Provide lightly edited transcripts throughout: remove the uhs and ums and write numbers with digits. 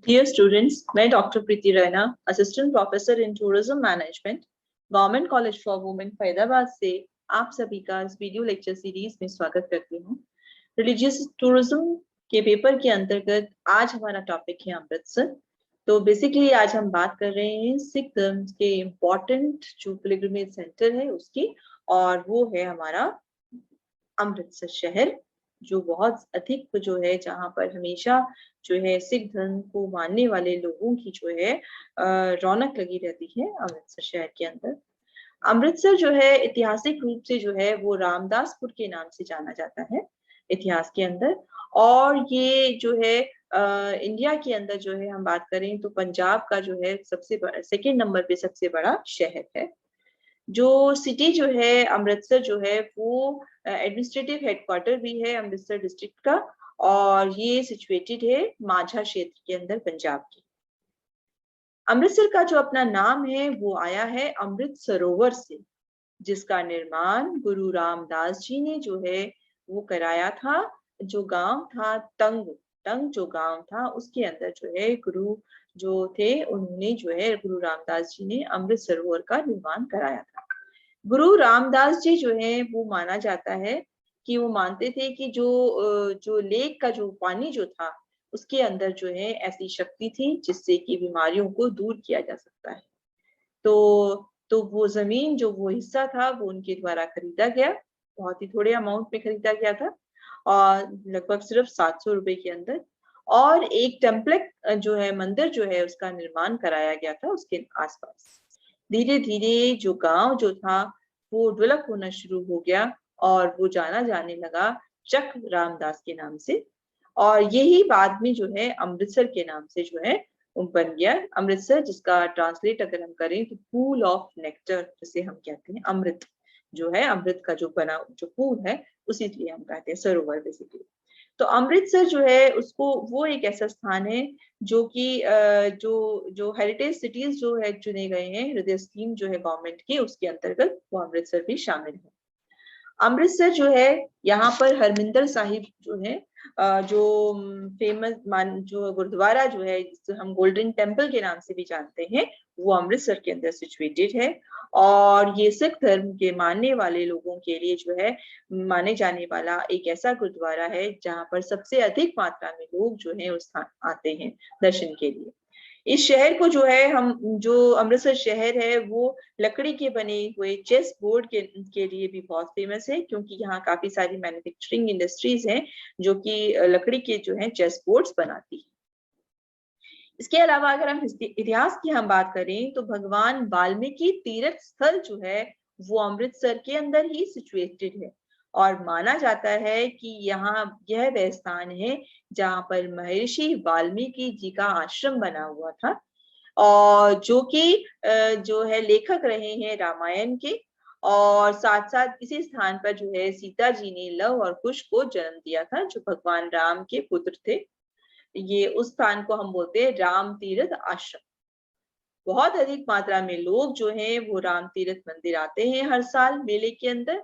Dear students, मैं doctor Preeti Raina, assistant professor in tourism management, government college for women Faridabad से आप सभी का इस वीडियो लेक्चर सीरीज में स्वागत करती हूँ। रिलीजियस टूरिज्म के पेपर के अंतर्गत आज हमारा टॉपिक है अमृतसर। तो बेसिकली आज हम बात कर रहे हैं सिख धर्म के इम्पोर्टेंट जो पिलग्रिमेज सेंटर है उसकी, और वो है हमारा अमृतसर शहर, जो बहुत अधिक जो है जहाँ पर हमेशा जो है सिख धर्म को मानने वाले लोगों की जो है रौनक लगी रहती है अमृतसर शहर के अंदर। अमृतसर जो है ऐतिहासिक रूप से जो है वो रामदासपुर के नाम से जाना जाता है इतिहास के अंदर। और ये जो है इंडिया के अंदर जो है हम बात करें तो पंजाब का जो है सबसे बड़ा, सेकेंड नंबर पे सबसे बड़ा शहर है। जो सिटी जो है अमृतसर जो है वो एडमिनिस्ट्रेटिव हेडक्वार्टर भी है अमृतसर डिस्ट्रिक्ट का, और ये सिचुएटेड है माझा क्षेत्र के अंदर पंजाब की। अमृतसर का जो अपना नाम है वो आया है अमृत सरोवर से, जिसका निर्माण गुरु रामदास जी ने जो है वो कराया था। जो गांव था तंग, तंग जो गांव था उसके अंदर जो है गुरु जो थे उन्होंने जो है गुरु रामदास जी ने अमृत सरोवर का निर्माण कराया था। गुरु रामदास जी जो है वो माना जाता है कि वो मानते थे कि जो लेक का जो पानी जो था उसके अंदर जो है ऐसी शक्ति थी जिससे कि बीमारियों को दूर किया जा सकता है। तो वो जमीन जो वो हिस्सा था वो उनके द्वारा खरीदा गया, बहुत ही थोड़े अमाउंट में खरीदा गया था, और लगभग सिर्फ 700 रुपए के अंदर। और एक टेम्पलेट जो है मंदिर जो है उसका निर्माण कराया गया था उसके आसपास। धीरे धीरे जो गांव जो था वो डेवलप होना शुरू हो गया और वो जाना जाने लगा चक रामदास के नाम से, और यही बाद में जो है अमृतसर के नाम से जो है बन गया अमृतसर, जिसका ट्रांसलेट अगर हम करें तो पूल ऑफ नेक्टर, जिसे हम कहते हैं अमृत जो है, अमृत का जो बना जो पूल है उसी लिए हम कहते हैं सरोवर बेसिकली। तो अमृतसर जो है उसको वो एक ऐसा स्थान है जो कि जो जो हेरिटेज सिटीज जो है चुने गए हैं हृदय स्कीम जो है गवर्नमेंट की, उसके अंतर्गत वो अमृतसर भी शामिल है। अमृतसर जो है यहाँ पर हरमिंदर साहिब जो है जो फेमस मान जो गुरुद्वारा जो है जिसे हम गोल्डन टेम्पल के नाम से भी जानते हैं, वो अमृतसर के अंदर सिचुएटेड है। और ये सिख धर्म के मानने वाले लोगों के लिए जो है माने जाने वाला एक ऐसा गुरुद्वारा है जहाँ पर सबसे अधिक मात्रा में लोग जो है उस स्थान आते हैं दर्शन के लिए। इस शहर को जो है हम जो अमृतसर शहर है वो लकड़ी के बने हुए चेस बोर्ड के लिए भी बहुत फेमस है, क्योंकि यहाँ काफी सारी मैन्युफैक्चरिंग इंडस्ट्रीज हैं जो कि लकड़ी के जो है चेस बोर्ड्स बनाती है। इसके अलावा अगर हम इतिहास की हम बात करें तो भगवान वाल्मीकि तीर्थ स्थल जो है वो अमृतसर के अंदर ही सिचुएटेड है, और माना जाता है कि यहाँ यह वह स्थान है जहाँ पर महर्षि वाल्मीकि जी का आश्रम बना हुआ था, और जो कि जो है लेखक रहे हैं रामायण के। और साथ साथ इसी स्थान पर जो है सीता जी ने लव और कुश को जन्म दिया था, जो भगवान राम के पुत्र थे। ये उस स्थान को हम बोलते हैं राम तीर्थ आश्रम। बहुत अधिक मात्रा में लोग जो हैं वो राम तीर्थ मंदिर आते हैं हर साल मेले के अंदर।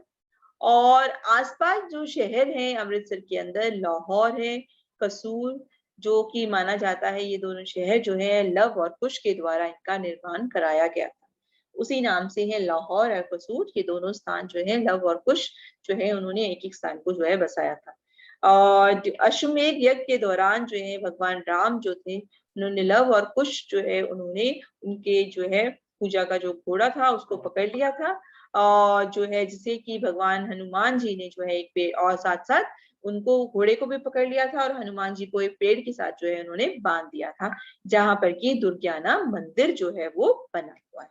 और आसपास जो शहर हैं अमृतसर के अंदर लाहौर है, कसूर, जो कि माना जाता है ये दोनों शहर जो है लव और कुश के द्वारा इनका निर्माण कराया गया था, उसी नाम से है लाहौर और कसूर। ये दोनों स्थान जो है लव और कुश जो है उन्होंने एक एक स्थान को जो है बसाया था। और अश्वमेध यज्ञ के दौरान जो है भगवान राम जो थे उन्होंने लव और कुश जो है उन्होंने उनके जो है पूजा का जो घोड़ा था उसको पकड़ लिया था, और जो है जिसे कि भगवान हनुमान जी ने जो है एक पेड़, और साथ साथ उनको घोड़े को भी पकड़ लिया था और हनुमान जी को एक पेड़ के साथ जो है उन्होंने बांध दिया था, जहां पर कि दुर्गाना मंदिर जो है वो बना हुआ है।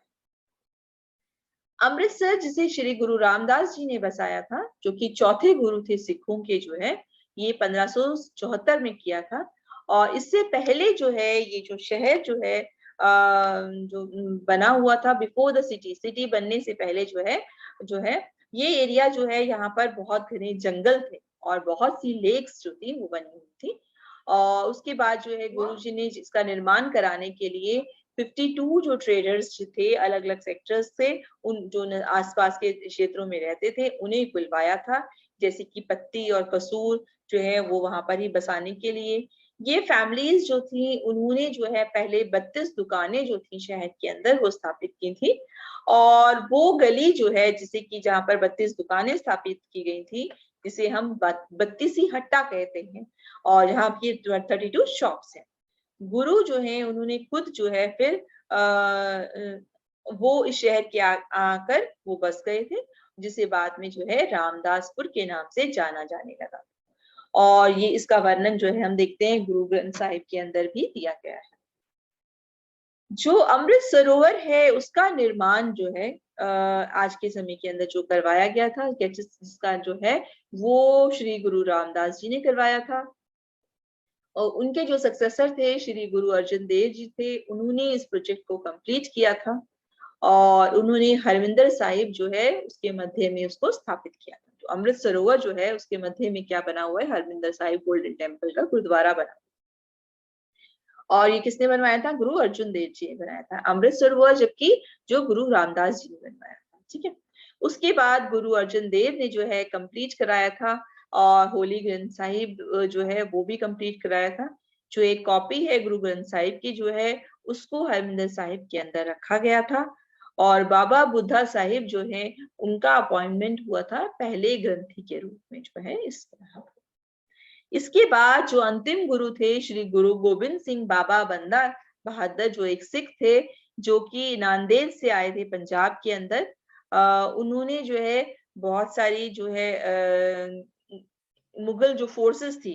अमृतसर जिसे श्री गुरु रामदास जी ने बसाया था, जो कि चौथे गुरु थे सिखों के जो है, ये 1574 में किया था। और इससे पहले जो है ये जो शहर जो है जो बना हुआ था बिफोर द सिटी, सिटी बनने से पहले जो है ये एरिया जो है यहाँ पर बहुत घने जंगल थे और बहुत सी लेक्स जो थी वो बनी हुई थी। और उसके बाद जो है गुरुजी ने इसका निर्माण कराने के लिए 52 जो ट्रेडर्स थे अलग अलग सेक्टर्स से, उन जो आसपास के क्षेत्रों में रहते थे उन्हें बुलवाया था, जैसे कि पत्ती और कसूर जो है वो वहां पर ही बसाने के लिए। ये फैमिलीज जो थी उन्होंने जो है पहले 32 दुकानें जो थी शहर के अंदर वो स्थापित की थी, और वो गली जो है जिसे कि जहाँ पर 32 दुकानें स्थापित की गई थी, जिसे हम 32 हट्टा कहते हैं, और यहाँ की 32 शॉप्स हैं। गुरु जो है उन्होंने खुद जो है फिर वो इस शहर के आकर वो बस गए थे, जिसे बाद में जो है रामदासपुर के नाम से जाना जाने लगा। और ये इसका वर्णन जो है हम देखते हैं गुरु ग्रंथ साहिब के अंदर भी दिया गया है। जो अमृत सरोवर है उसका निर्माण जो है आज के समय के अंदर जो करवाया गया था, जिसका जो है वो श्री गुरु रामदास जी ने करवाया था, और उनके जो सक्सेसर थे श्री गुरु अर्जन देव जी थे, उन्होंने इस प्रोजेक्ट को कंप्लीट किया था, और उन्होंने हरमिंदर साहिब जो है उसके मध्य में उसको स्थापित किया था। तो अमृत सरोवर जो है उसके मध्य में क्या बना हुआ है, हरमिंदर साहिब गोल्डन टेम्पल का गुरुद्वारा बना, और ये किसने बनवाया था, गुरु अर्जुन देव जी ने बनाया था अमृत सरोवर, जबकि जो गुरु रामदास जी ने बनवाया था। ठीक है, उसके बाद गुरु अर्जुन देव ने जो है कंप्लीट कराया था, और होली ग्रंथ साहिब जो है वो भी कंप्लीट कराया था। जो एक कॉपी है गुरु ग्रंथ साहिब की जो है उसको हरमिंदर साहिब के अंदर रखा गया था, और बाबा बुद्धा साहिब जो है उनका अपॉइंटमेंट हुआ था पहले ग्रंथी के रूप में जो है इस तरह। इसके बाद जो अंतिम गुरु थे श्री गुरु गोविंद सिंह बाबा बंदा बहादुर, जो एक सिख थे जो कि नांदेड़ से आए थे पंजाब के अंदर। उन्होंने जो है बहुत सारी जो है मुगल जो फोर्सेस थी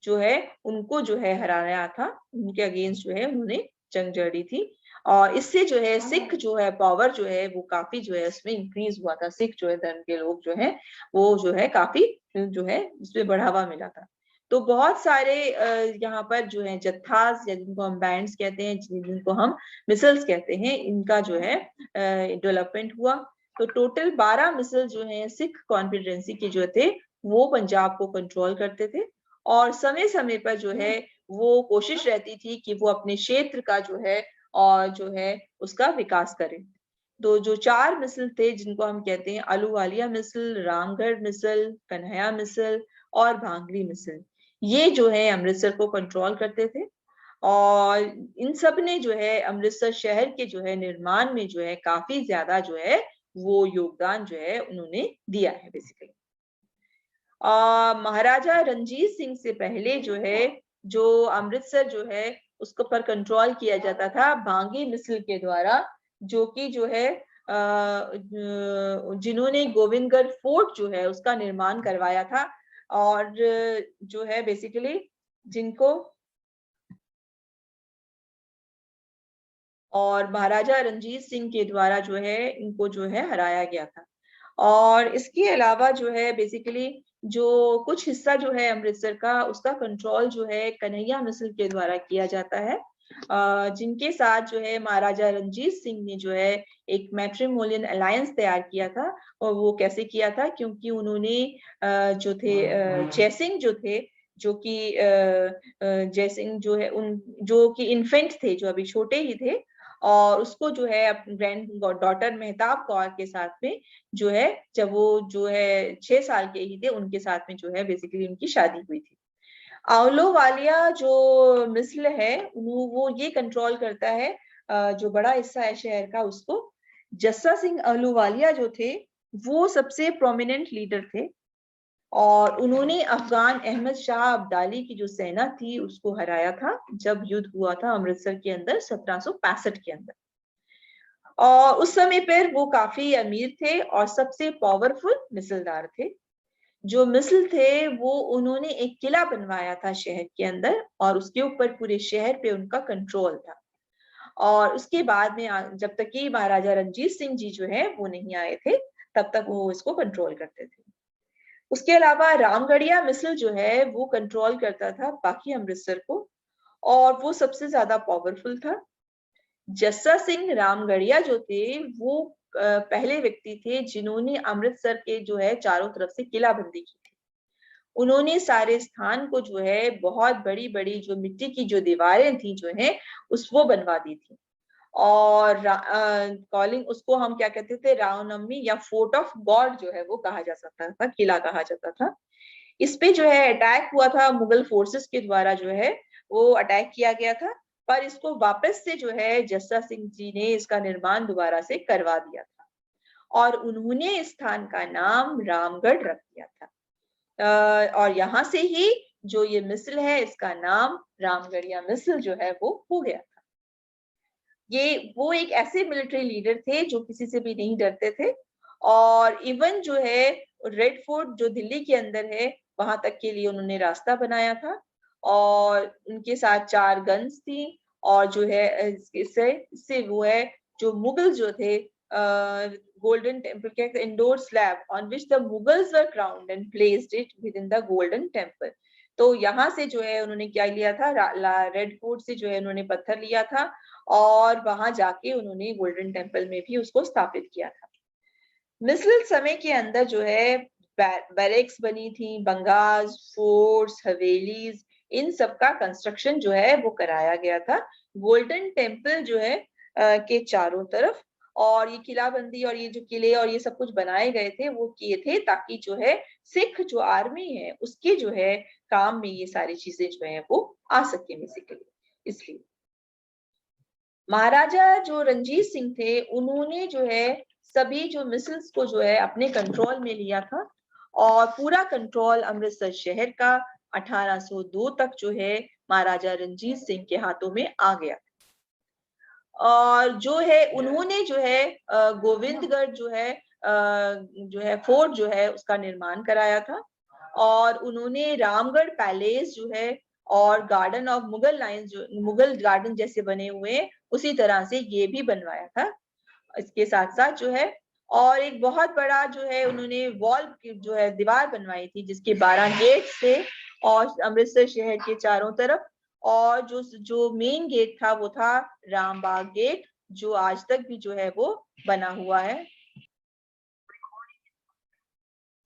जो है उनको जो है हराया था, उनके अगेंस्ट जो है उन्होंने जंग जड़ी थी, और इससे जो है सिख जो है पावर जो है वो काफी जो है उसमें इंक्रीज हुआ था। सिख जो है धर्म के लोग जो है वो जो है काफी जो है उसमें बढ़ावा मिला था। तो बहुत सारे यहाँ पर जो है जत्थास या जिनको हम बैंड्स कहते हैं, जिनको हम मिसल्स कहते हैं, इनका जो है डेवलपमेंट हुआ। तो टोटल 12 मिसल जो है सिख कॉन्फिडेंसी के जो थे वो पंजाब को कंट्रोल करते थे, और समय समय पर जो है वो कोशिश रहती थी कि वो अपने क्षेत्र का जो है और जो है उसका विकास करें। तो जो 4 मिसल थे जिनको हम कहते हैं अलूवालिया मिसल, रामगढ़ मिसल, कन्हैया मिसल और भांगरी मिसल, ये जो है अमृतसर को कंट्रोल करते थे, और इन सब ने जो है अमृतसर शहर के जो है निर्माण में जो है काफी ज्यादा जो है वो योगदान जो है उन्होंने दिया है बेसिकली। महाराजा रंजीत सिंह से पहले जो है जो अमृतसर जो है उसको पर कंट्रोल किया जाता था भांगी मिसल के द्वारा, जो कि जो है जिन्होंने गोविंदगढ़ फोर्ट जो है उसका निर्माण करवाया था, और जो है बेसिकली जिनको और महाराजा रंजीत सिंह के द्वारा जो है इनको जो है हराया गया था। और इसके अलावा जो है बेसिकली जो कुछ हिस्सा जो है अमृतसर का उसका कंट्रोल जो है कन्हैया मिसल के द्वारा किया जाता है, जिनके साथ जो है महाराजा रंजीत सिंह ने जो है एक मैट्रिमोनियल अलायंस तैयार किया था। और वो कैसे किया था, क्योंकि उन्होंने जो थे जयसिंह जो थे, जो कि जयसिंह जो है उन जो कि इन्फेंट थे, जो अभी छोटे ही थे, और उसको जो है अपनी ग्रैंड डॉटर मेहताब कौर के साथ में जो है जब वो जो है 6 साल के ही थे उनके साथ में जो है बेसिकली उनकी शादी हुई थी। आंवलोवालिया जो मिसल है वो ये कंट्रोल करता है जो बड़ा हिस्सा है शहर का उसको। जस्सा सिंह आहलूवालिया जो थे वो सबसे प्रोमिनेंट लीडर थे, और उन्होंने अफगान अहमद शाह अब्दाली की जो सेना थी उसको हराया था जब युद्ध हुआ था अमृतसर के अंदर 1765 के अंदर। और उस समय पर वो काफी अमीर थे और सबसे पावरफुल मिसलदार थे। जो मिसल थे वो उन्होंने एक किला बनवाया था शहर के अंदर, और उसके ऊपर पूरे शहर पे उनका कंट्रोल था। और उसके बाद में जब तक कि महाराजा रंजीत सिंह जी जो है वो नहीं आए थे तब तक वो इसको कंट्रोल करते थे। उसके अलावा रामगढ़िया मिसल जो है वो कंट्रोल करता था बाकी अमृतसर को, और वो सबसे ज्यादा पावरफुल था। जस्सा सिंह रामगढ़िया जो थे वो पहले व्यक्ति थे जिन्होंने अमृतसर के जो है चारों तरफ से किलाबंदी की थी। उन्होंने सारे स्थान को जो है बहुत बड़ी बड़ी जो मिट्टी की जो दीवारें थी जो है वो बनवा दी थी, और कॉलिंग उसको हम क्या कहते थे, रामनवमी या फोर्ट ऑफ गॉड जो है वो कहा जा सकता था, किला कहा जाता था। इस पे जो है अटैक हुआ था मुगल फोर्सेस के द्वारा जो है वो अटैक किया गया था, पर इसको वापस से जो है जस्सा सिंह जी ने इसका निर्माण दोबारा से करवा दिया था और उन्होंने इस स्थान का नाम रामगढ़ रख दिया था। और यहाँ से ही जो ये मिसल है इसका नाम रामगढ़ या मिसल जो है वो हो गया था। ये वो एक ऐसे मिलिट्री लीडर थे जो किसी से भी नहीं डरते थे और इवन जो है रेड फोर्ट जो दिल्ली के अंदर है वहां तक के लिए उन्होंने रास्ता बनाया था और उनके साथ 4 गन्स थी और जो है इससे वो है जो मुगल जो थे गोल्डन टेम्पल के indoor slab on which the Mughals were crowned and placed it with in the golden temple. तो यहाँ से जो है उन्होंने क्या लिया था, रेड फोर्ट से जो है उन्होंने पत्थर लिया था और वहां जाके उन्होंने गोल्डन टेम्पल में भी उसको स्थापित किया था। मिसल समय के अंदर जो है बैरेक्स बनी थी, बंगास, फोर्ट्स, हवेलीज, इन सब का कंस्ट्रक्शन जो है वो कराया गया था गोल्डन टेम्पल जो है के चारों तरफ। और ये किलाबंदी और ये जो किले और ये सब कुछ बनाए गए थे वो किए थे ताकि जो है सिख जो आर्मी है उसके जो है काम में ये सारी चीजें जो है वो आ सके बेसिकली। इसलिए महाराजा जो रंजीत सिंह थे उन्होंने जो है सभी जो मिसल्स को जो है अपने कंट्रोल में लिया था और पूरा कंट्रोल अमृतसर शहर का 1802 तक जो है महाराजा रंजीत सिंह के हाथों में आ गया। और जो है उन्होंने जो है गोविंदगढ़ जो है फोर्ट जो है उसका निर्माण कराया था और उन्होंने रामगढ़ पैलेस जो है और गार्डन ऑफ मुगल लाइन्स जो मुगल गार्डन जैसे बने हुए उसी तरह से ये भी बनवाया था। इसके साथ साथ जो है और एक बहुत बड़ा जो है उन्होंने वॉल जो है दीवार बनवाई थी जिसके 12 गेट थे और अमृतसर शहर के चारों तरफ। और जो मेन गेट था वो था रामबाग गेट जो आज तक भी जो है वो बना हुआ है।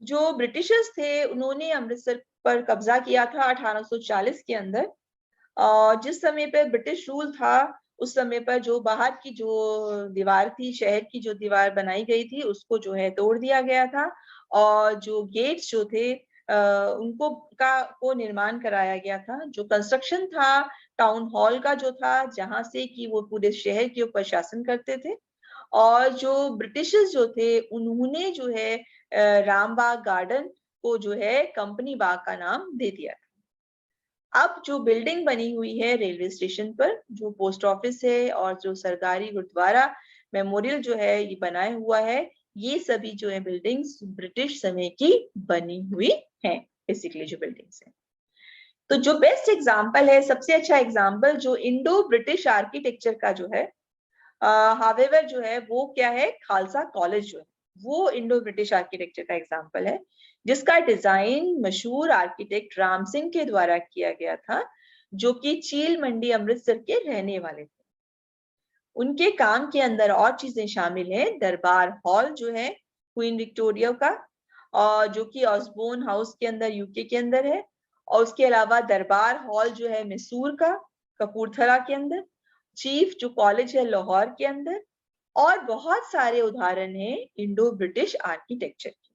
जो ब्रिटिशर्स थे उन्होंने अमृतसर पर कब्जा किया था 1840 के अंदर और जिस समय पर ब्रिटिश रूल था उस समय पर जो बाहर की जो दीवार थी, शहर की जो दीवार बनाई गई थी उसको जो है तोड़ दिया गया था और जो गेट्स जो थे उनको को निर्माण कराया गया था। जो कंस्ट्रक्शन था टाउन हॉल का जो था जहां से कि वो पूरे शहर के ऊपर शासन करते थे और जो ब्रिटिशर्स जो थे उन्होंने जो है रामबाग गार्डन को जो है कंपनी बाग का नाम दे दिया था। अब जो बिल्डिंग बनी हुई है रेलवे स्टेशन पर जो पोस्ट ऑफिस है और जो सरकारी गुरुद्वारा मेमोरियल जो है ये बनाया हुआ है ये सभी जो है बिल्डिंग्स ब्रिटिश समय की बनी हुई हैं बेसिकली जो बिल्डिंग्स है। तो जो बेस्ट एग्जांपल है सबसे अच्छा एग्जांपल जो इंडो ब्रिटिश आर्किटेक्चर का जो है हावेवर जो है वो क्या है, खालसा कॉलेज जो है वो इंडो ब्रिटिश आर्किटेक्चर का एग्जांपल है जिसका डिजाइन मशहूर आर्किटेक्ट राम सिंह के द्वारा किया गया था जो कि चील मंडी अमृतसर के रहने वाले थे। उनके काम के अंदर और चीजें शामिल हैं, दरबार हॉल जो है क्वीन विक्टोरिया का और जो कि ऑसबोर्न हाउस के अंदर यूके के अंदर है और उसके अलावा दरबार हॉल जो है मैसूर का कपूरथला के अंदर, चीफ जो कॉलेज है लाहौर के अंदर और बहुत सारे उदाहरण हैं इंडो ब्रिटिश आर्किटेक्चर के।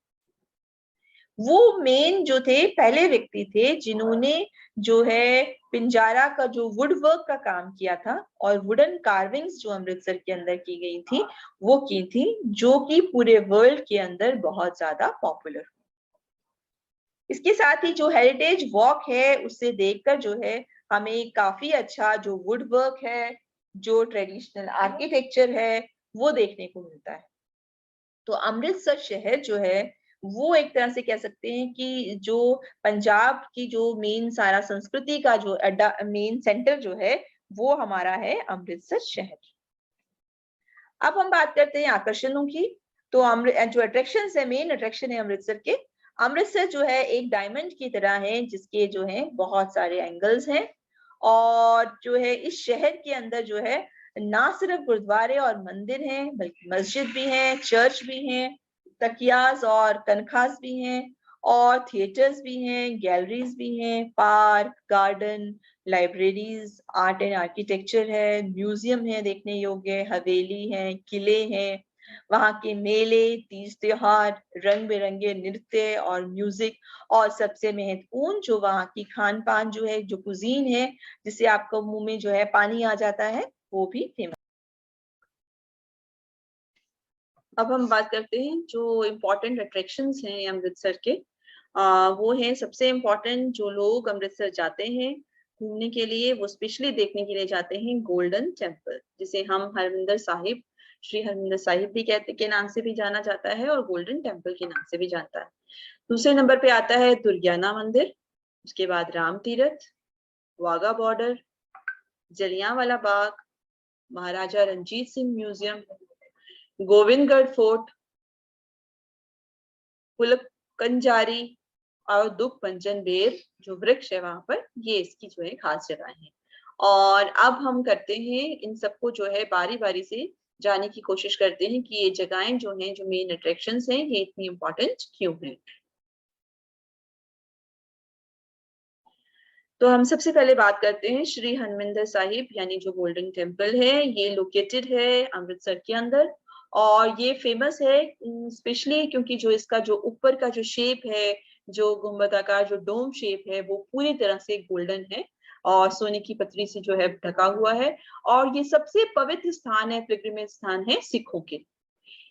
वो मेन जो थे पहले व्यक्ति थे जिन्होंने जो है पिंजारा का जो वुड वर्क का काम किया था और वुडन कार्विंग्स जो अमृतसर के अंदर की गई थी वो की थी जो कि पूरे वर्ल्ड के अंदर बहुत ज्यादा पॉपुलर। इसके साथ ही जो हेरिटेज वॉक है उससे देखकर जो है हमें काफी अच्छा जो वुड वर्क है जो ट्रेडिशनल आर्किटेक्चर है वो देखने को मिलता है। तो अमृतसर शहर जो है वो एक तरह से कह सकते हैं कि जो पंजाब की जो मेन सारा संस्कृति का जो अड्डा मेन सेंटर जो है वो हमारा है अमृतसर शहर। अब हम बात करते हैं आकर्षणों की। तो जो अट्रैक्शन है मेन अट्रैक्शन है अमृतसर के, अमृतसर जो है एक डायमंड की तरह है जिसके जो है बहुत सारे एंगल्स हैं और जो है इस शहर के अंदर जो है ना सिर्फ गुरुद्वारे और मंदिर हैं बल्कि मस्जिद भी है, चर्च भी हैं, तकियाज और कनखास भी हैं और थिएटर्स भी हैं, गैलरीज भी हैं, park, garden, libraries, art and architecture है, म्यूजियम है देखने योग्य, हवेली है, किले हैं वहाँ के मेले, तीज त्योहार, रंग बिरंगे नृत्य और म्यूजिक, और सबसे महत्वपूर्ण जो वहाँ की खान पान जो है, जो कुजीन है, जिससे आपको मुंह में जो है पानी आ जाता है, वो भी फेमस। अब हम बात करते हैं जो इम्पोर्टेंट अट्रैक्शंस हैं अमृतसर के। वो है सबसे इम्पोर्टेंट, जो लोग अमृतसर जाते हैं घूमने के लिए, वो स्पेशली देखने के लिए जाते हैं गोल्डन टेम्पल, जिसे हम हरमिंदर साहिब, श्री हरमिंदर साहिब भी कहते के नाम से भी जाना जाता है, और गोल्डन टेम्पल के नाम से भी जानता है। दूसरे नंबर पे आता है दुर्गियाना मंदिर, उसके बाद राम तीरथ, वाघा बॉर्डर, जलियांवाला बाग, महाराजा रंजीत सिंह म्यूजियम, गोविंदगढ़ फोर्ट, पुलकंजारी, और दुख पंचन बेर जो वृक्ष है वहां पर, ये इसकी जो है खास जगह है। और अब हम करते हैं इन सबको जो है बारी बारी से जाने की कोशिश करते हैं कि ये जगहें जो हैं, जो मेन अट्रैक्शंस हैं, ये इतनी इंपॉर्टेंट क्यों हैं। तो हम सबसे पहले बात करते हैं श्री हरमिंदर साहिब, यानी जो गोल्डन टेम्पल है, ये लोकेटेड है अमृतसर के अंदर। और ये फेमस है स्पेशली क्योंकि जो इसका जो ऊपर का जो शेप है, जो गुंबदाकार जो डोम शेप है, वो पूरी तरह से गोल्डन है और सोने की पत्थरी से जो है ढका हुआ है। और ये सबसे पवित्र स्थान है, पिलग्रिमेज स्थान है सिखों के।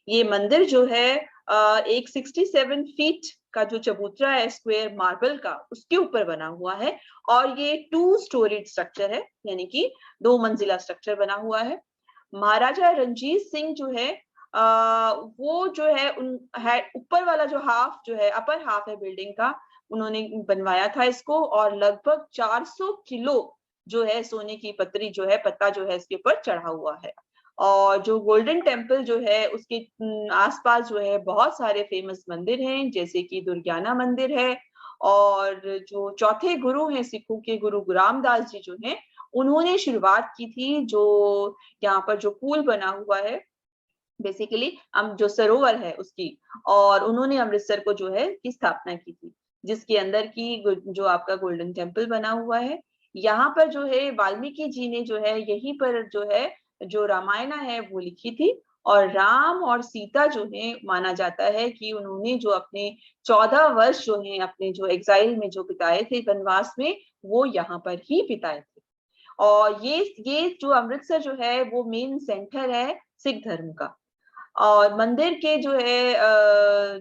ये मंदिर जो है एक 67 फीट का जो चबूतरा है स्क्वायर मार्बल का, उसके ऊपर बना हुआ है। और ये 2 स्टोरीड स्ट्रक्चर है, यानी कि 2 मंजिला स्ट्रक्चर बना हुआ है। महाराजा रंजीत सिंह जो है वो जो है उन है ऊपर वाला जो हाफ जो है, अपर हाफ है बिल्डिंग का, उन्होंने बनवाया था इसको। और लगभग 400 किलो जो है सोने की पत्तरी जो है, पत्ता जो है इसके ऊपर चढ़ा हुआ है। और जो गोल्डन टेम्पल जो है उसके आसपास जो है बहुत सारे फेमस मंदिर हैं, जैसे कि दुर्गियाना मंदिर है। और जो चौथे गुरु हैं सिखों के, गुरु रामदास जी जो हैं, उन्होंने शुरुआत की थी जो यहाँ पर जो पुल बना हुआ है, बेसिकली हम जो सरोवर है उसकी, और उन्होंने अमृतसर को जो है की स्थापना की थी, जिसके अंदर की जो आपका गोल्डन टेम्पल बना हुआ है। यहाँ पर जो है वाल्मीकि जी ने जो है यहीं पर जो है जो रामायण है वो लिखी थी। और राम और सीता जो है माना जाता है कि उन्होंने जो अपने 14 वर्ष जो है अपने जो एग्जाइल में जो बिताए थे वनवास में, वो यहाँ पर ही बिताए थे। और ये जो अमृतसर जो है वो मेन सेंटर है सिख धर्म का। और मंदिर के जो है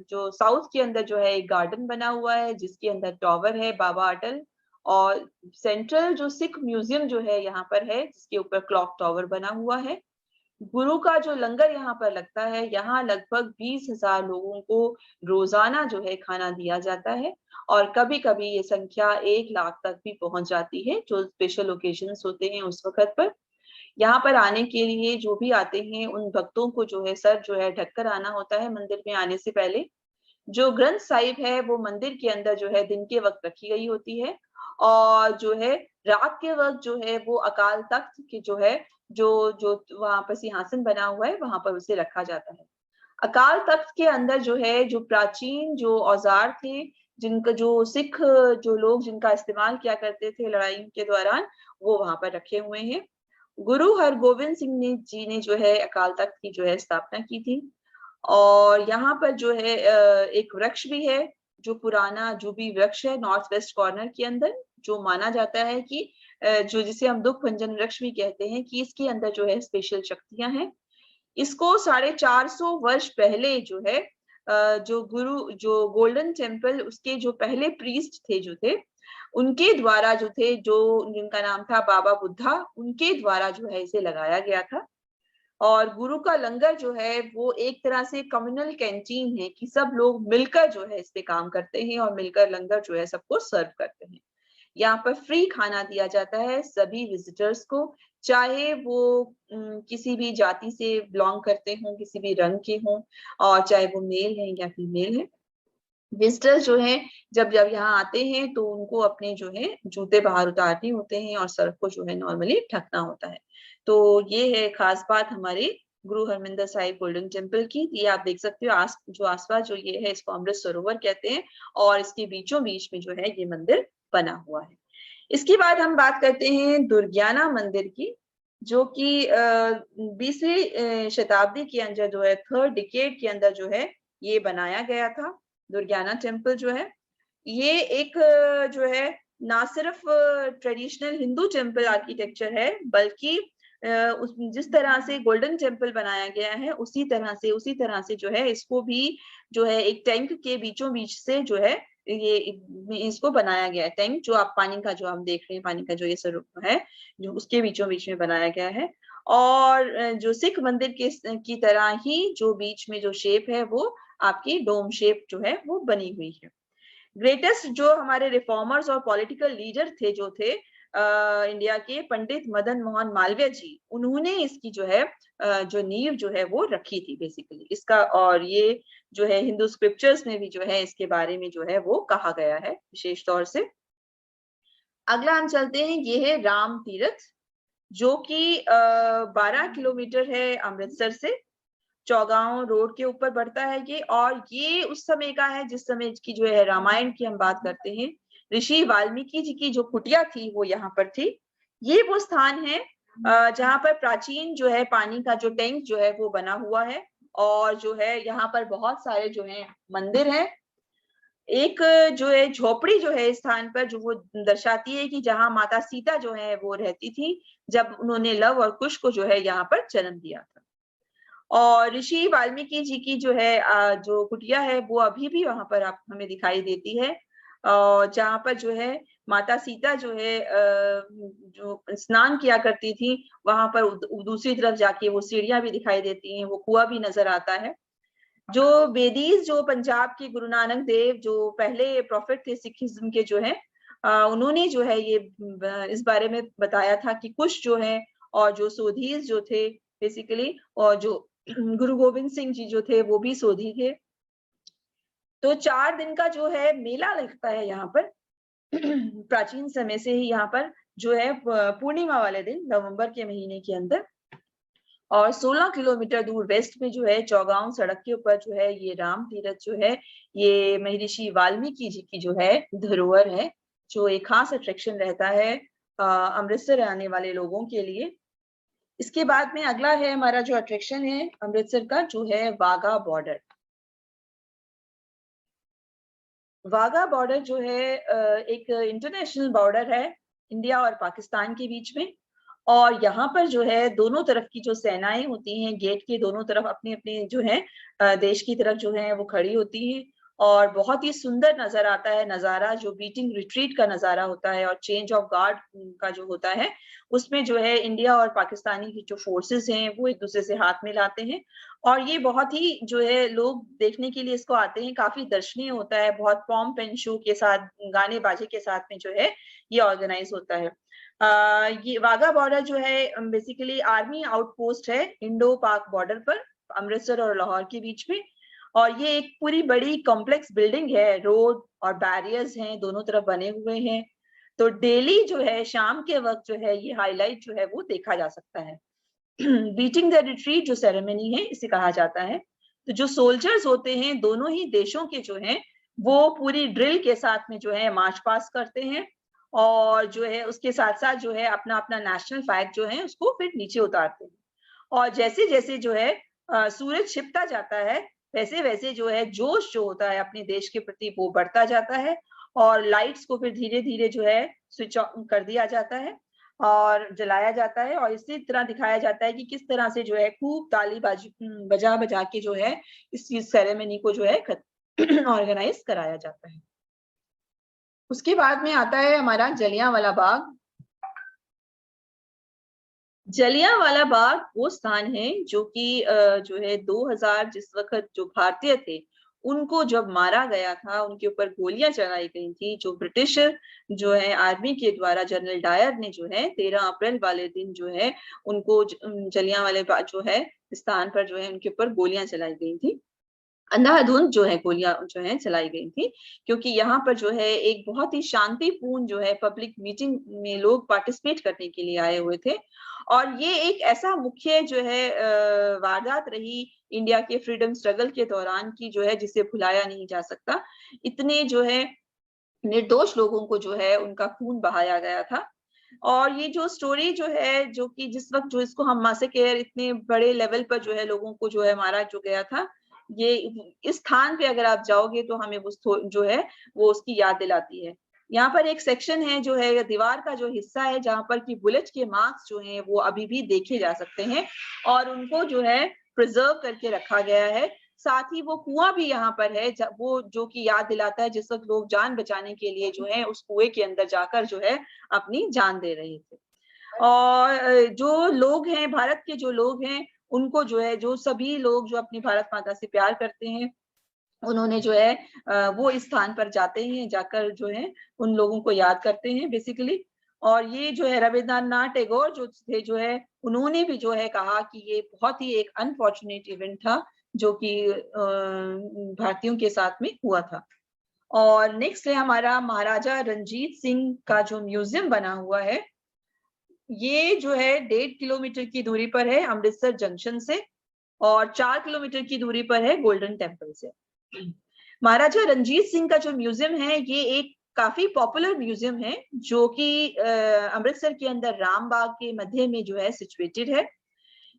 जो साउथ के अंदर जो है एक गार्डन बना हुआ है, जिसके अंदर टॉवर है बाबा अटल। और सेंट्रल जो सिख म्यूजियम जो है यहाँ पर है, जिसके ऊपर क्लॉक टॉवर बना हुआ है। गुरु का जो लंगर यहाँ पर लगता है, यहाँ लगभग 20,000 लोगों को रोजाना जो है खाना दिया जाता है। और कभी कभी ये संख्या 1 लाख तक भी पहुंच जाती है, जो स्पेशल ओकेजन्स होते हैं उस वक्त पर। यहाँ पर आने के लिए जो भी आते हैं उन भक्तों को जो है सर जो है ढककर आना होता है मंदिर में आने से पहले। जो ग्रंथ साहिब है वो मंदिर के अंदर जो है दिन के वक्त रखी गई होती है, और जो है रात के वक्त जो है वो अकाल तख्त के जो है जो जो वहां पर सिंहासन बना हुआ है वहां पर उसे रखा जाता है। अकाल तख्त के अंदर जो है जो प्राचीन जो औजार थे, जिनका जो सिख जो लोग जिनका इस्तेमाल किया करते थे लड़ाई के दौरान, वो वहां पर रखे हुए हैं। गुरु हरगोविंद सिंह ने जी ने जो है अकाल तख्त की जो है स्थापना की थी। और यहाँ पर जो है एक वृक्ष भी है, जो पुराना जूबी वृक्ष है नॉर्थ वेस्ट कॉर्नर के अंदर, जो माना जाता है कि जो जिसे हम दुख भंजन वृक्ष भी कहते हैं, कि इसके अंदर जो है स्पेशल शक्तियां हैं। इसको 450 वर्ष पहले जो है जो गुरु जो गोल्डन टेम्पल उसके जो पहले प्रीस्ट थे जो थे, उनके द्वारा जो थे, जो जिनका नाम था बाबा बुद्धा, उनके द्वारा जो है इसे लगाया गया था। और गुरु का लंगर जो है वो एक तरह से कम्युनल कैंटीन है, कि सब लोग मिलकर जो है इस पे काम करते हैं और मिलकर लंगर जो है सबको सर्व करते हैं। यहाँ पर फ्री खाना दिया जाता है सभी विजिटर्स को, चाहे वो किसी भी जाति से बिलोंग करते हों, किसी भी रंग के हों, और चाहे वो मेल है या फीमेल है। विजिटर्स जो है जब जब यहाँ आते हैं तो उनको अपने जो है जूते बाहर उतारने होते हैं और सड़क को जो है नॉर्मली ढकना होता है। तो ये है खास बात हमारे गुरु हरमिंदर साहिब गोल्डन टेम्पल की। ये आप देख सकते हो आसपास जो ये है इसको अमृत सरोवर कहते हैं, और इसके बीचों बीच में जो है ये मंदिर बना हुआ है। इसके बाद हम बात करते हैं दुर्गियाना मंदिर की। जो कि 20वीं शताब्दी के अंदर जो है, थर्ड डिकेड के अंदर जो है ये बनाया गया था। दुर्गाना टेम्पल जो है ये एक जो है ना सिर्फ ट्रेडिशनल हिंदू टेम्पल आर्किटेक्चर है, बल्कि जिस तरह से गोल्डन टेम्पल बनाया गया है उसी तरह से जो है इसको भी जो है एक टैंक के बीचों बीच से जो है ये इसको बनाया गया है। टैंक जो आप पानी का जो हम देख रहे हैं, पानी का जो ये स्वरूप है जो उसके बीचों बीच में बनाया गया है। और जो सिख मंदिर के की तरह ही जो बीच में जो शेप है वो आपकी डोम शेप जो है वो बनी हुई है। ग्रेटेस्ट जो हमारे रिफॉर्मर्स और पॉलिटिकल लीडर थे जो थे इंडिया के, पंडित मदन मोहन मालवीय जी, उन्होंने इसकी जो है जो नींव जो है वो रखी थी बेसिकली इसका। और ये जो है हिंदू स्क्रिप्चर्स में भी जो है इसके बारे में जो है वो कहा गया है विशेष तौर से। अगला हम चलते हैं, ये है राम तीर्थ, जो कि 12 किलोमीटर है अमृतसर से, चौगांव रोड के ऊपर बढ़ता है ये। और ये उस समय का है जिस समय की जो है रामायण की हम बात करते हैं, ऋषि वाल्मीकि जी की जो कुटिया थी वो यहाँ पर थी। ये वो स्थान है जहाँ पर प्राचीन जो है पानी का जो टैंक जो है वो बना हुआ है। और जो है यहाँ पर बहुत सारे जो है मंदिर हैं। एक जो है झोपड़ी जो है इस स्थान पर जो वो दर्शाती है कि जहाँ माता सीता जो है वो रहती थी जब उन्होंने लव और कुश को जो है यहाँ पर जन्म दिया था। और ऋषि वाल्मीकि जी की जो है जो कुटिया है वो अभी भी वहां पर आप हमें दिखाई देती है, जहाँ पर जो है माता सीता जो है जो स्नान किया करती थी वहां पर दूसरी तरफ जाके वो सीढ़ियां भी दिखाई देती हैं, वो कुआं भी नजर आता है। जो वेदीज जो पंजाब के गुरु नानक देव जो पहले प्रॉफिट थे सिखिज्म के जो है, उन्होंने जो है ये इस बारे में बताया था कि कुश जो है और जो सोधीज जो थे बेसिकली, और जो गुरु गोविंद सिंह जी जो थे वो भी सोधी थे। तो 4 दिन का जो है मेला लगता है यहाँ पर प्राचीन समय से ही यहाँ पर जो है पूर्णिमा वाले दिन नवंबर के महीने के अंदर। और 16 किलोमीटर दूर वेस्ट में जो है चौगांव सड़क के ऊपर जो है ये राम तीर्थ जो है, ये महर्षि वाल्मीकि जी की जो है धरोहर है, जो एक खास अट्रैक्शन रहता है अमृतसर आने वाले लोगों के लिए। इसके बाद में अगला है हमारा जो अट्रैक्शन है अमृतसर का, जो है वाघा बॉर्डर। वाघा बॉर्डर जो है एक इंटरनेशनल बॉर्डर है इंडिया और पाकिस्तान के बीच में। और यहाँ पर जो है दोनों तरफ की जो सेनाएं होती हैं गेट के दोनों तरफ अपने अपने जो है देश की तरफ जो है वो खड़ी होती हैं। और बहुत ही सुंदर नजर आता है नजारा, जो बीटिंग रिट्रीट का नजारा होता है और चेंज ऑफ गार्ड का जो होता है उसमें जो है इंडिया और पाकिस्तानी की जो फोर्सेस हैं वो एक दूसरे से हाथ मिलाते हैं। और ये बहुत ही जो है लोग देखने के लिए इसको आते हैं, काफी दर्शनीय होता है, बहुत पॉम्प एंड शो के साथ गाने बाजे के साथ में जो है ये ऑर्गेनाइज होता है। ये वाघा बॉर्डर जो है बेसिकली आर्मी आउटपोस्ट है इंडो पाक बॉर्डर पर, अमृतसर और लाहौर के बीच में। और ये एक पूरी बड़ी कॉम्प्लेक्स बिल्डिंग है, रोड और बैरियर्स हैं दोनों तरफ बने हुए हैं। तो डेली जो है शाम के वक्त जो है ये हाईलाइट जो है वो देखा जा सकता है। बीटिंग द रिट्रीट जो सेरेमनी है इसे कहा जाता है। तो जो सोल्जर्स होते हैं दोनों ही देशों के जो हैं वो पूरी ड्रिल के साथ में जो है मार्च पास करते हैं। और जो है उसके साथ साथ जो है अपना अपना नेशनल फ्लैग जो है उसको फिर नीचे उतारते हैं। और जैसे जैसे जो है सूरज छिपता जाता है वैसे वैसे जो है जोश जो होता है अपने देश के प्रति वो बढ़ता जाता है। और लाइट्स को फिर धीरे धीरे जो है स्विच ऑन कर दिया जाता है और जलाया जाता है। और इसी तरह दिखाया जाता है कि किस तरह से जो है खूब ताली बाजी बजा बजा के जो है इस चीज सेरेमनी को जो है ऑर्गेनाइज कराया जाता है। उसके बाद में आता है हमारा जलियांवाला बाग। जलियांवाला बाग वो स्थान है जो कि जो है 2000 जिस वक्त जो भारतीय थे उनको जब मारा गया था, उनके ऊपर गोलियां चलाई गई थी, जो ब्रिटिश जो है आर्मी के द्वारा जनरल डायर ने जो है 13 अप्रैल वाले दिन जो है उनको जलियांवाले बाग जो है स्थान पर जो है उनके ऊपर गोलियां चलाई गई थी। अंधाधुंध जो है गोलियां जो है चलाई गई थी, क्योंकि यहाँ पर जो है एक बहुत ही शांतिपूर्ण जो है पब्लिक मीटिंग में लोग पार्टिसिपेट करने के लिए आए हुए थे। और ये एक ऐसा मुख्य जो है वारदात रही इंडिया के फ्रीडम स्ट्रगल के दौरान की जो है जिसे भुलाया नहीं जा सकता। इतने जो है निर्दोष लोगों को जो है उनका खून बहाया गया था। और ये जो स्टोरी जो है, जो कि जिस वक्त जो इसको हम मासेकेयर इतने बड़े लेवल पर जो है लोगों को जो है मारा जो गया था, ये इस स्थान पे अगर आप जाओगे तो हमें वो जो है वो उसकी याद दिलाती है। यहाँ पर एक सेक्शन है जो है दीवार का जो हिस्सा है, जहाँ पर कि बुलेट के मार्क्स जो हैं वो अभी भी देखे जा सकते हैं और उनको जो है प्रिजर्व करके रखा गया है। साथ ही वो कुआं भी यहाँ पर है, वो जो कि याद दिलाता है जिस वक्त लोग जान बचाने के लिए जो है उस कुएं के अंदर जाकर जो है अपनी जान दे रहे थे। और जो लोग हैं, भारत के जो लोग हैं, उनको जो है, जो सभी लोग जो अपनी भारत माता से प्यार करते हैं, उन्होंने जो है वो इस स्थान पर जाते हैं, जाकर जो है उन लोगों को याद करते हैं बेसिकली। और ये जो है रविंद्रनाथ टैगोर जो थे जो है, उन्होंने भी जो है कहा कि ये बहुत ही एक अनफॉर्चुनेट इवेंट था जो कि भारतीयों के साथ में हुआ था। और नेक्स्ट है हमारा महाराजा रंजीत सिंह का जो म्यूजियम बना हुआ है। ये जो है 1.5 किलोमीटर की दूरी पर है अमृतसर जंक्शन से और 4 किलोमीटर की दूरी पर है गोल्डन टेम्पल से। महाराजा रंजीत सिंह का जो म्यूजियम है, ये एक काफी पॉपुलर म्यूजियम है जो कि अमृतसर के अंदर रामबाग के मध्य में जो है सिचुएटेड है।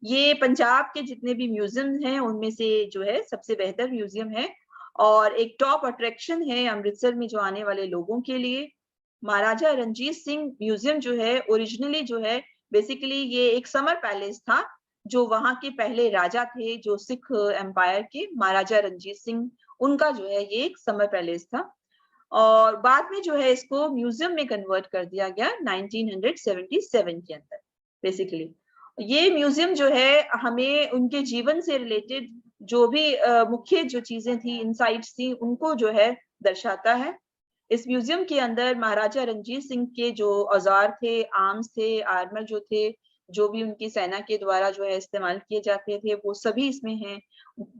ये पंजाब के जितने भी म्यूजियम हैं उनमें से जो है सबसे बेहतर म्यूजियम है और एक टॉप अट्रैक्शन है अमृतसर में जो आने वाले लोगों के लिए। महाराजा रंजीत सिंह म्यूजियम जो है ओरिजिनली जो है बेसिकली ये एक समर पैलेस था, जो वहां के पहले राजा थे जो सिख एम्पायर के, महाराजा रंजीत सिंह, उनका जो है ये एक समर पैलेस था। और बाद में जो है इसको म्यूजियम में कन्वर्ट कर दिया गया 1977 के अंदर बेसिकली। ये म्यूजियम जो है हमें उनके जीवन से रिलेटेड जो भी मुख्य जो चीजें थी, इनसाइट्स थी, उनको जो है दर्शाता है। इस म्यूजियम के अंदर महाराजा रंजीत सिंह के जो औजार थे, आर्म्स थे, आर्मर जो थे, जो भी उनकी सेना के द्वारा जो है इस्तेमाल किए जाते थे, वो सभी इसमें हैं।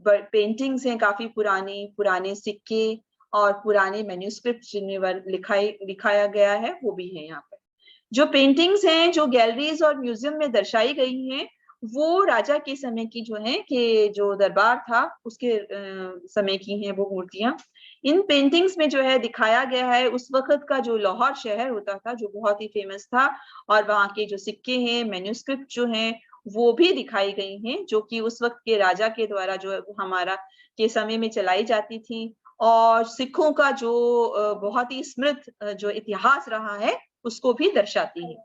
पेंटिंग्स हैं काफी पुरानी, पुराने सिक्के और पुराने मैन्युस्क्रिप्ट जिन्हें लिखाया गया है, वो भी है यहाँ पर। जो पेंटिंग्स हैं जो गैलरीज और म्यूजियम में दर्शाई गई हैं, वो राजा के समय की जो है कि जो दरबार था उसके समय की हैं वो मूर्तियां। इन पेंटिंग्स में जो है दिखाया गया है उस वक्त का जो लाहौर शहर होता था, जो बहुत ही फेमस था, और वहाँ के जो सिक्के हैं, मैन्युस्क्रिप्ट जो हैं, वो भी दिखाई गई हैं, जो कि उस वक्त के राजा के द्वारा जो है हमारा के समय में चलाई जाती थी। और सिखों का जो बहुत ही समृद्ध जो इतिहास रहा है उसको भी दर्शाती है।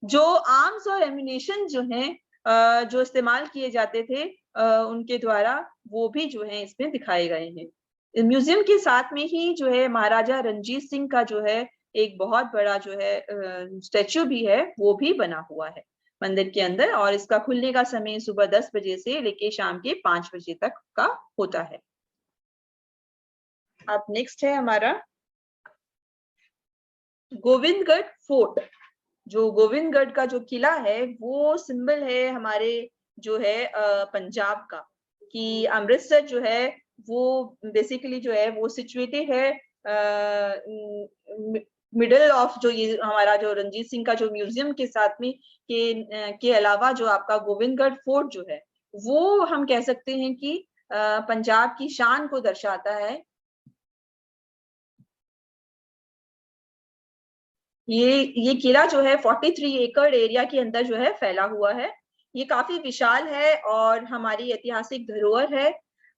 जो आर्म्स और एम्युनिशन जो हैं जो इस्तेमाल किए जाते थे उनके द्वारा, वो भी जो है इसमें दिखाए गए हैं। म्यूजियम के साथ में ही जो है महाराजा रंजीत सिंह का जो है एक बहुत बड़ा जो है स्टैचू भी है, वो भी बना हुआ है मंदिर के अंदर, और इसका खुलने का समय सुबह 10 बजे से लेके शाम के 5 बजे तक का होता है। अब नेक्स्ट है हमारा गोविंदगढ़ फोर्ट। जो गोविंदगढ़ का जो किला है वो सिंबल है हमारे जो है पंजाब का, कि अमृतसर जो है वो बेसिकली जो है वो सिचुएटेड है मिडल ऑफ जो ये हमारा जो रंजीत सिंह का जो म्यूजियम के साथ में के अलावा जो आपका गोविंदगढ़ फोर्ट जो है वो हम कह सकते हैं कि पंजाब की शान को दर्शाता है। ये किला जो है 43 एकड़ एरिया के अंदर जो है फैला हुआ है। ये काफी विशाल है और हमारी ऐतिहासिक धरोहर है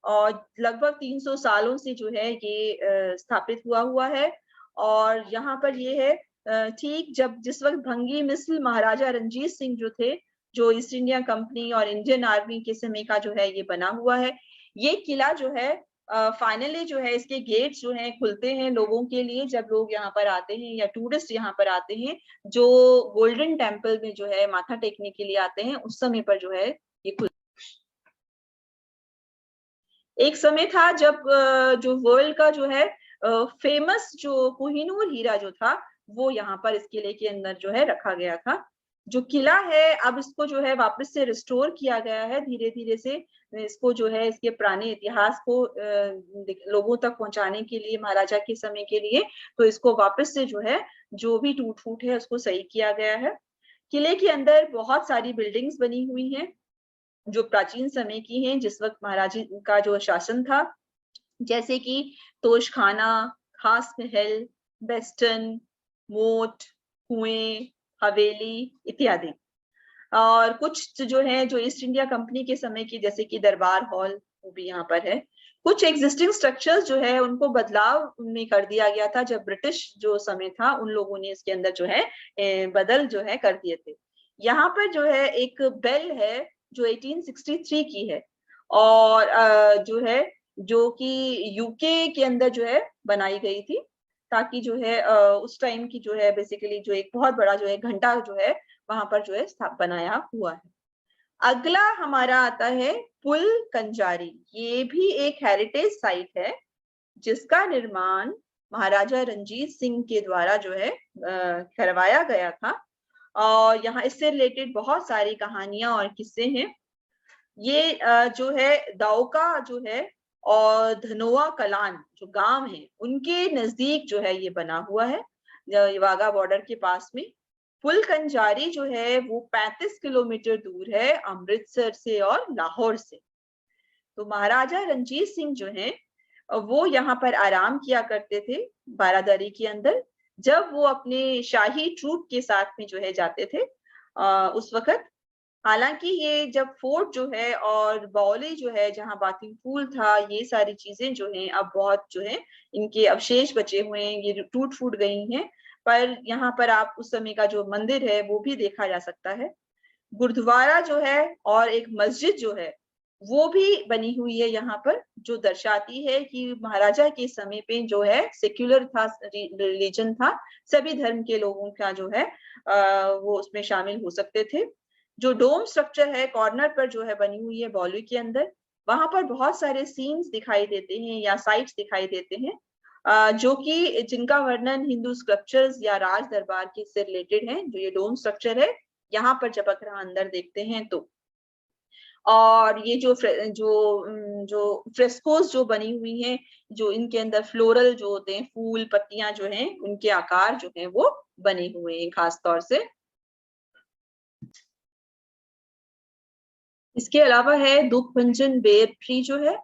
और लगभग 300 सालों से जो है ये स्थापित हुआ है। और यहाँ पर ये है ठीक जब जिस वक्त भंगी मिसल महाराजा रंजीत सिंह जो थे, जो ईस्ट इंडिया कंपनी और इंडियन आर्मी के समय का जो है ये बना हुआ है। ये किला जो है फाइनली जो है इसके गेट्स जो हैं खुलते हैं लोगों के लिए जब लोग यहाँ पर आते हैं या टूरिस्ट यहाँ पर आते हैं, जो गोल्डन टेम्पल में जो है माथा टेकने के लिए आते हैं, उस समय पर जो है ये खुल। एक समय था जब जो वर्ल्ड का जो है फेमस जो कोहिनूर हीरा जो था वो यहाँ पर इस किले के अंदर जो है रखा गया था। जो किला है अब इसको जो है वापस से रिस्टोर किया गया है धीरे धीरे से, इसको जो है इसके पुराने इतिहास को लोगों तक पहुंचाने के लिए, महाराजा के समय के लिए, तो इसको वापस से जो है जो भी टूट फूट है उसको सही किया गया है। किले के अंदर बहुत सारी बिल्डिंग्स बनी हुई हैं जो प्राचीन समय की हैं, जिस वक्त महाराजा का जो शासन था, जैसे कि तोशखाना, खास महल, बेस्टन, मोट, कुएं, हवेली इत्यादि। और कुछ जो है जो ईस्ट इंडिया कंपनी के समय की, जैसे कि दरबार हॉल, वो भी यहाँ पर है। कुछ एग्जिस्टिंग स्ट्रक्चर्स जो है उनको बदलाव में कर दिया गया था, जब ब्रिटिश जो समय था उन लोगों ने इसके अंदर जो है बदल जो है कर दिए थे। यहाँ पर जो है एक बेल है जो 1863 की है, और जो है जो कि यूके के अंदर जो है बनाई गई थी, ताकि जो है उस टाइम की जो है बेसिकली जो एक बहुत बड़ा जो है घंटा जो है वहां पर जो है बनाया हुआ है। अगला हमारा आता है पुल कंजारी। ये भी एक हेरिटेज साइट है जिसका निर्माण महाराजा रंजीत सिंह के द्वारा जो है करवाया गया था, और यहाँ इससे रिलेटेड बहुत सारी कहानियां और किस्से हैं। ये जो है दाओका जो है और धनोआ कलान जो गांव है उनके नजदीक जो है ये बना हुआ है, वाघा बॉर्डर के पास में। पुल कंजारी जो है वो 35 किलोमीटर दूर है अमृतसर से और लाहौर से। तो महाराजा रंजीत सिंह जो है वो यहाँ पर आराम किया करते थे बारादरी के अंदर, जब वो अपने शाही ट्रूप के साथ में जो है जाते थे उस वक्त। हालांकि ये जब फोर्ट जो है और बावली जो है जहाँ बाथिंग पूल था, ये सारी चीजें जो हैं अब बहुत जो है इनके अवशेष बचे हुए हैं, ये टूट फूट गई हैं। पर यहाँ पर आप उस समय का जो मंदिर है वो भी देखा जा सकता है। गुरुद्वारा जो है और एक मस्जिद जो है वो भी बनी हुई है यहाँ पर, जो दर्शाती है कि महाराजा के समय पे जो है सेक्युलर था, रिलीजन था, सभी धर्म के लोगों का जो है वो उसमें शामिल हो सकते थे। जो डोम स्ट्रक्चर है कॉर्नर पर जो है बनी हुई है बॉली के अंदर, वहां पर बहुत सारे सीन्स दिखाई देते हैं या साइट्स दिखाई देते हैं जो कि जिनका वर्णन हिंदू स्क्रिप्चर्स या राज दरबार के से रिलेटेड है। जो ये डोम स्ट्रक्चर है यहाँ पर जब अगर अंदर देखते हैं तो, और ये जो जो फ्रेस्कोस जो बनी हुई हैं, जो इनके अंदर फ्लोरल जो होते हैं फूल पत्तियां जो हैं उनके आकार जो हैं वो बने हुए हैं खास तौर से। इसके अलावा है दुखभंजन बेर ट्री जो है,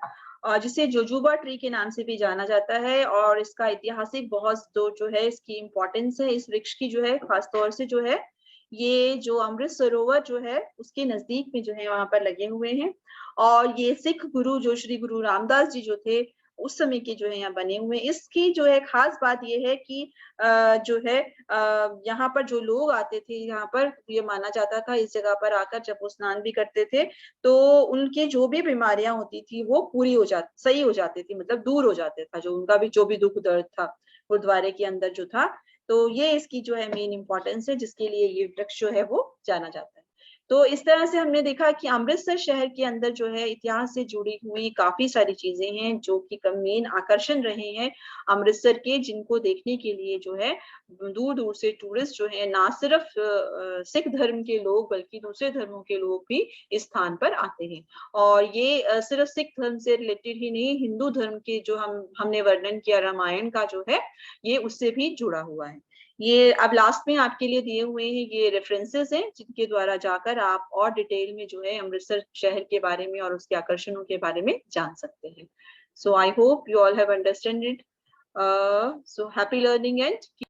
जिसे जोजोबा ट्री के नाम से भी जाना जाता है, और इसका ऐतिहासिक बहुत जो है इसकी इम्पोर्टेंस है इस वृक्ष की जो है, खासतौर से जो है ये जो अमृत सरोवर जो है उसके नजदीक में जो है वहां पर लगे हुए हैं। और ये सिख गुरु जो श्री गुरु रामदास जी जो थे उस समय के जो है यहाँ बने हुए हैं। इसकी जो है खास बात ये है कि जो है यहाँ पर जो लोग आते थे यहाँ पर, ये माना जाता था इस जगह पर आकर जब वो स्नान भी करते थे तो उनकी जो भी बीमारियां होती थी वो पूरी हो जाती, सही हो जाती थी, मतलब दूर हो जाते था जो उनका भी जो भी दुख दर्द था गुरुद्वारे के अंदर जो था। तो ये इसकी जो है मेन इंपॉर्टेंस है जिसके लिए ये वृक्ष जो है वो जाना जाता है। तो इस तरह से हमने देखा कि अमृतसर शहर के अंदर जो है इतिहास से जुड़ी हुई काफी सारी चीजें हैं जो कि मेन आकर्षण रहे हैं अमृतसर के, जिनको देखने के लिए जो है दूर दूर से टूरिस्ट जो है ना सिर्फ सिख धर्म के लोग बल्कि दूसरे धर्मों के लोग भी इस स्थान पर आते हैं। और ये सिर्फ सिख धर्म से रिलेटेड ही नहीं, हिंदू धर्म के जो हमने वर्णन किया रामायण का जो है ये उससे भी जुड़ा हुआ है। ये अब लास्ट में आपके लिए दिए हुए हैं ये रेफरेंसेस हैं जिनके द्वारा जाकर आप और डिटेल में जो है अमृतसर शहर के बारे में और उसके आकर्षणों के बारे में जान सकते हैं। So I hope you all have understand it. So happy learning and